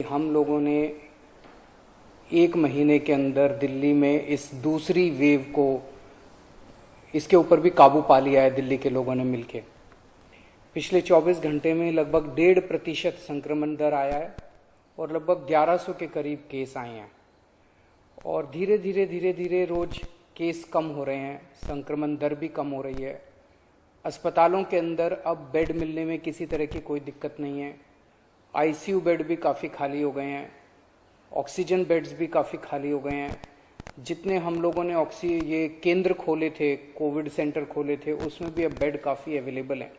हम लोगों ने एक महीने के अंदर दिल्ली में इस दूसरी वेव को, इसके ऊपर भी काबू पा लिया है दिल्ली के लोगों ने मिलके। पिछले 24 घंटे में लगभग 1.5% संक्रमण दर आया है और लगभग 1100 के करीब केस आए हैं और धीरे धीरे रोज केस कम हो रहे हैं, संक्रमण दर भी कम हो रही है। अस्पतालों के अंदर अब बेड मिलने में किसी तरह की कोई दिक्कत नहीं है। आईसीयू बेड भी काफ़ी खाली हो गए हैं, ऑक्सीजन बेड्स भी काफ़ी खाली हो गए हैं। जितने हम लोगों ने ये केंद्र खोले थे, कोविड सेंटर खोले थे, उसमें भी अब बेड काफ़ी अवेलेबल हैं।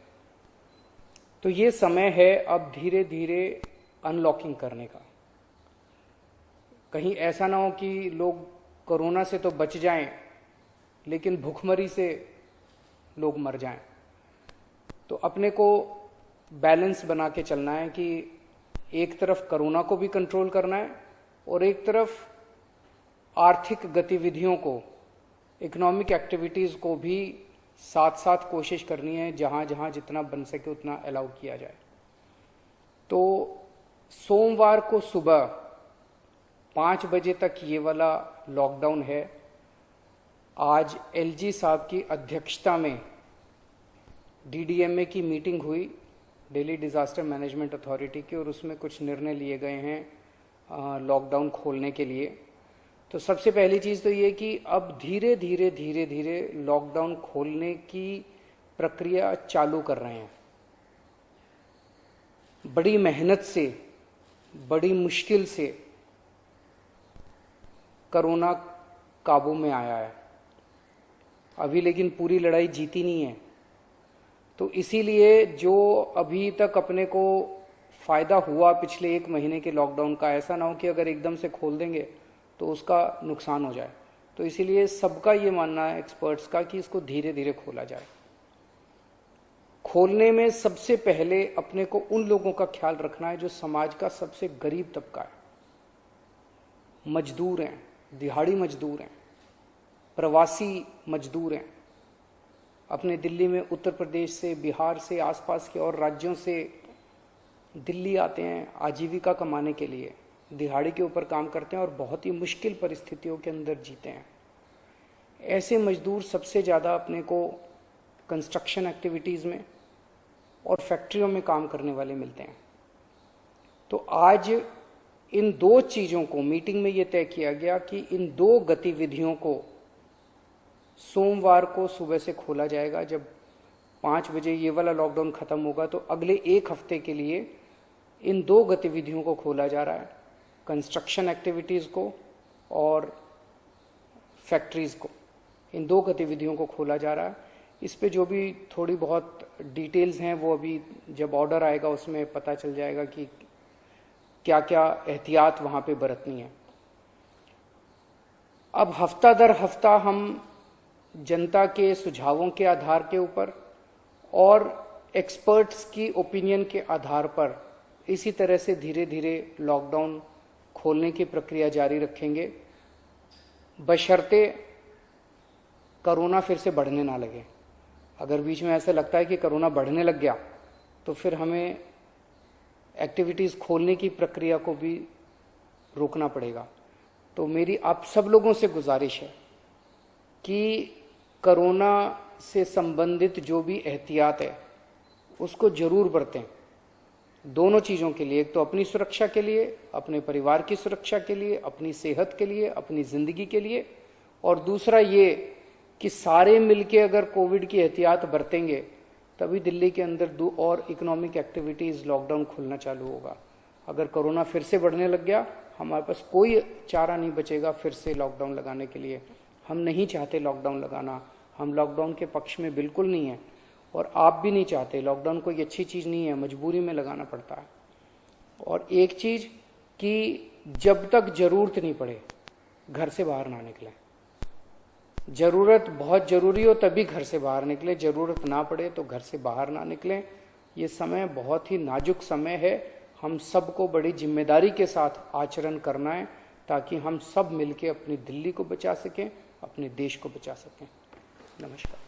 तो ये समय है अब धीरे धीरे अनलॉकिंग करने का। कहीं ऐसा ना हो कि लोग कोरोना से तो बच जाएं लेकिन भूखमरी से लोग मर जाएं। तो अपने को बैलेंस बना के चलना है कि एक तरफ कोरोना को भी कंट्रोल करना है और एक तरफ आर्थिक गतिविधियों को, इकोनॉमिक एक्टिविटीज को भी साथ साथ कोशिश करनी है, जहां जहां जितना बन सके उतना अलाउ किया जाए। तो सोमवार को सुबह 5 बजे तक ये वाला लॉकडाउन है। आज एलजी साहब की अध्यक्षता में डीडीएमए की मीटिंग हुई, दिल्ली डिजास्टर मैनेजमेंट अथॉरिटी की, और उसमें कुछ निर्णय लिए गए हैं लॉकडाउन खोलने के लिए। तो सबसे पहली चीज तो ये कि अब धीरे धीरे लॉकडाउन खोलने की प्रक्रिया चालू कर रहे हैं। बड़ी मेहनत से, बड़ी मुश्किल से कोरोना काबू में आया है अभी, लेकिन पूरी लड़ाई जीती नहीं है। तो इसीलिए जो अभी तक अपने को फायदा हुआ पिछले 1 महीने के लॉकडाउन का, ऐसा ना हो कि अगर एकदम से खोल देंगे तो उसका नुकसान हो जाए। तो इसीलिए सबका ये मानना है, एक्सपर्ट्स का, कि इसको धीरे धीरे खोला जाए। खोलने में सबसे पहले अपने को उन लोगों का ख्याल रखना है जो समाज का सबसे गरीब तबका है, मजदूर हैं, दिहाड़ी मजदूर हैं, प्रवासी मजदूर हैं। अपने दिल्ली में उत्तर प्रदेश से, बिहार से, आसपास के और राज्यों से दिल्ली आते हैं आजीविका कमाने के लिए, दिहाड़ी के ऊपर काम करते हैं और बहुत ही मुश्किल परिस्थितियों के अंदर जीते हैं। ऐसे मजदूर सबसे ज़्यादा अपने को कंस्ट्रक्शन एक्टिविटीज़ में और फैक्ट्रियों में काम करने वाले मिलते हैं। तो आज इन 2 चीज़ों को, मीटिंग में ये तय किया गया कि इन 2 गतिविधियों को सोमवार को सुबह से खोला जाएगा। जब 5 बजे ये वाला लॉकडाउन खत्म होगा तो अगले 1 हफ्ते के लिए इन 2 गतिविधियों को खोला जा रहा है, कंस्ट्रक्शन एक्टिविटीज़ को और फैक्ट्रीज़ को। इन 2 गतिविधियों को खोला जा रहा है। इस पे जो भी थोड़ी बहुत डिटेल्स हैं वो अभी जब ऑर्डर आएगा उसमें पता चल जाएगा कि क्या क्या एहतियात वहाँ पे बरतनी है। अब हफ्ता दर हफ्ता हम जनता के सुझावों के आधार के ऊपर और एक्सपर्ट्स की ओपिनियन के आधार पर इसी तरह से धीरे धीरे लॉकडाउन खोलने की प्रक्रिया जारी रखेंगे, बशर्ते कोरोना फिर से बढ़ने ना लगे। अगर बीच में ऐसा लगता है कि कोरोना बढ़ने लग गया तो फिर हमें एक्टिविटीज़ खोलने की प्रक्रिया को भी रोकना पड़ेगा। तो मेरी आप सब लोगों से गुजारिश है कि कोरोना से संबंधित जो भी एहतियात है उसको जरूर बरतें, दोनों चीज़ों के लिए। एक तो अपनी सुरक्षा के लिए, अपने परिवार की सुरक्षा के लिए, अपनी सेहत के लिए, अपनी ज़िंदगी के लिए, और दूसरा ये कि सारे मिलके अगर कोविड की एहतियात बरतेंगे तभी दिल्ली के अंदर 2 और इकोनॉमिक एक्टिविटीज़ लॉकडाउन खुलना चालू होगा। अगर कोरोना फिर से बढ़ने लग गया, हमारे पास कोई चारा नहीं बचेगा फिर से लॉकडाउन लगाने के लिए। हम नहीं चाहते लॉकडाउन लगाना, हम लॉकडाउन के पक्ष में बिल्कुल नहीं है और आप भी नहीं चाहते। लॉकडाउन कोई अच्छी चीज़ नहीं है, मजबूरी में लगाना पड़ता है। और एक चीज़ कि जब तक ज़रूरत नहीं पड़े घर से बाहर ना निकलें। ज़रूरत बहुत ज़रूरी हो तभी घर से बाहर निकलें, ज़रूरत ना पड़े तो घर से बाहर ना निकलें। ये समय बहुत ही नाजुक समय है, हम सबको बड़ी जिम्मेदारी के साथ आचरण करना है ताकि हम सब मिलकर अपनी दिल्ली को बचा सकें, अपने देश को बचा सकें। नमस्कार।